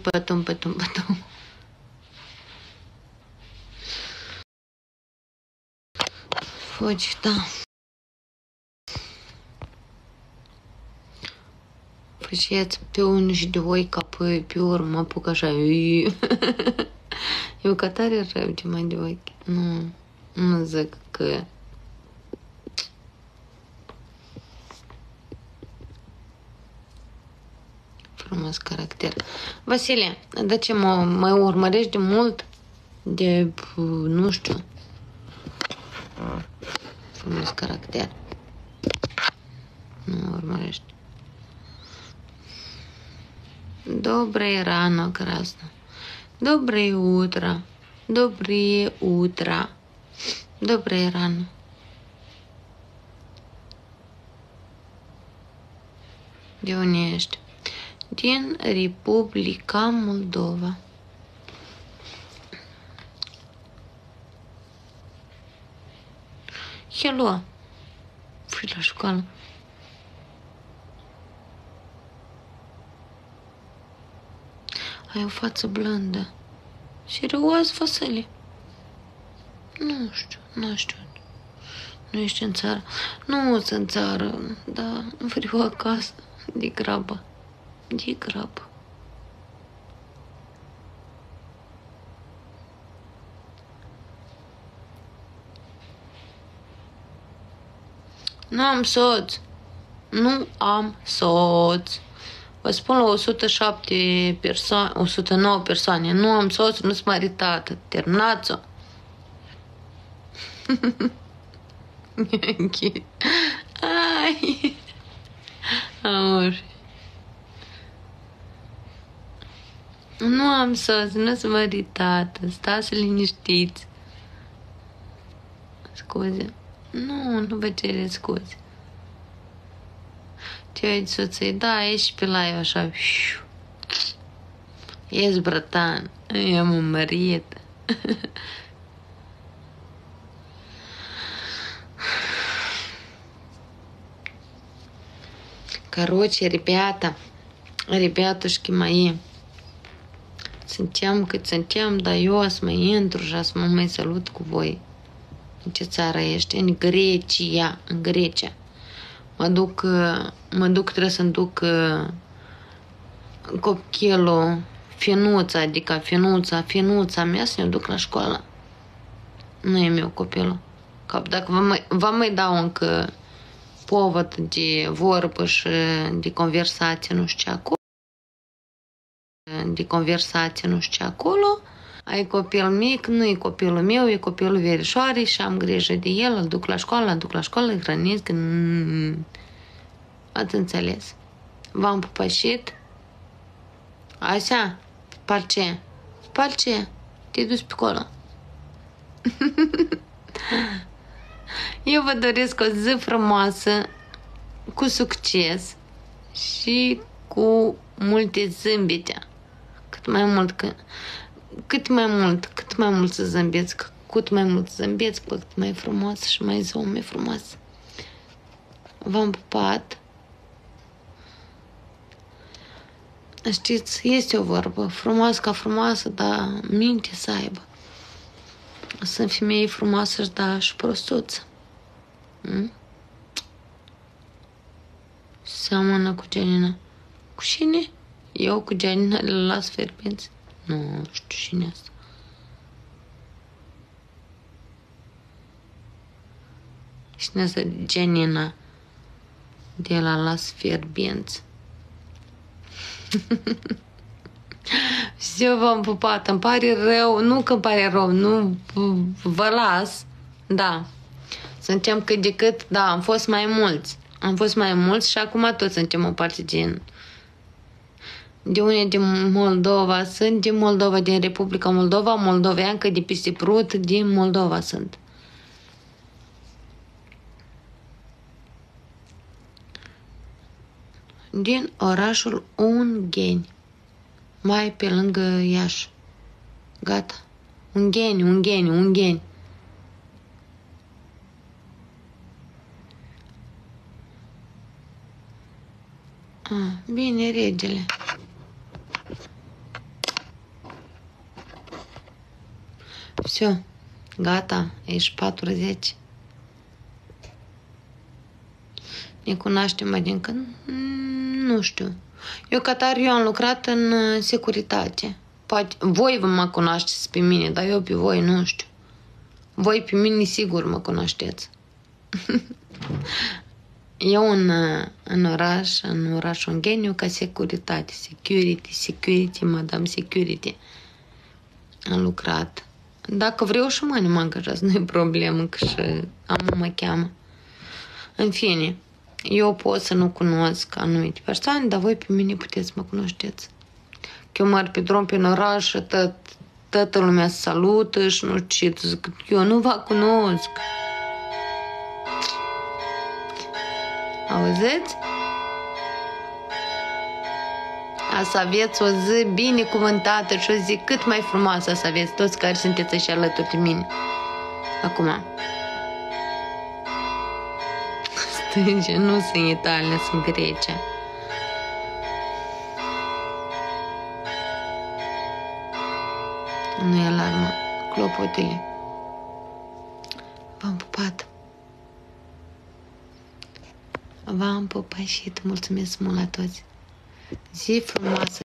Потом. Foci, da. Făceați pe unul și de voi ca pe urmă, mă apuc așa. Eu ca tare rău ce mai de ochi. Nu zic că... Frumos caracter. Vasile, de ce mă urmărești de mult? De, nu știu. Frumos caracter. Nu mă urmărești. Доброе рано, красно. Доброе утро. Доброе утро. Доброе рано. De unde ești? Din Republica Moldova. Hello. Fui la școală. Ai o față blândă. Serios, Vasile? Nu știu. Nu ești în țară. Nu sunt în țară, dar vreau acasă. De grabă. Nu am soț. Vă spun la 107 persoane, 109 persoane. Nu am soț, nu sunt maritată. Terminați-o. Ai. Amor. Nu am soț, nu sunt maritată. Stați liniștiți. Scuze. Nu vă cereți scuze. Ce ai soții? Da, ești pe la eu așa. Ești brătan. Eu mă mărit. Короче, ребятушки мои, suntem cât suntem, dar eu o să mai intru și o să mă mai salut cu voi. În ce țară ești? În Grecia. Trebuie să-mi duc copilul, finuța mea să ne duc la școală. Nu e meu copilul. Că dacă vă mai dau încă povăd de vorbă și de conversație, nu știu ce acolo, ai copil mic, nu e copilul meu, e copilul verișoarei și am grijă de el, îl duc la școală, îl hrănesc. Ați înțeles? V-am pupășit? Așa? Spar ce? Te-ai dus pe acolo. Eu vă doresc o zi frumoasă, cu succes și cu multe zâmbete. Cât mai mult să zâmbeți, cât mai mult zâmbeți, cu atât mai frumos și mai frumos. V-am pupat. Știți, este o vorbă, frumoasă ca frumoasă, dar minte să aibă. Sunt femeie frumoasă, dar și prostuță. Seamănă cu Gianina. Cu cine? Eu cu Gianina le las fierbinți? Nu știu cine asta. Cine asta Gianina de la las fierbinți? Și eu v-am pupat, îmi pare rău, nu că îmi pare rău, nu vă las, da. Suntem cât de cât, da, am fost mai mulți și acum toți suntem o parte de unde din Moldova sunt, din Moldova, din Republica Moldova, moldoveancă de peste Prut, din Moldova sunt. Din orașul Ungheni, mai pe lângă Iași. Gata. Ungheni. Bine, regele. Все, gata, ești 40. Ne cunoaștem, adică, nu știu. Eu, eu am lucrat în securitate. Poate, voi mă cunoașteți pe mine, dar eu pe voi nu știu. Voi pe mine sigur mă cunoașteți. Eu în orașul Ungheniu, ca securitate, security, madame security. Am lucrat. Dacă vreau și mâine mă angajez, nu e problemă, că și mă cheamă. În fine, eu pot să nu cunosc anumite persoane, dar voi pe mine puteți să mă cunoașteți. Că eu merg pe drum prin oraș și toată lumea salută și nu știu ce, zic, eu nu vă cunosc. Auziți? Să aveți o zi binecuvântată și o zi cât mai frumoasă să aveți toți care sunteți așa alături de mine. Acum. Stânge, nu sunt în Italia, sunt în Grecia. Nu e alarmă. Clopotele. V-am pupat. V-am pupat și mulțumesc mult la toți. Zi frumoasă.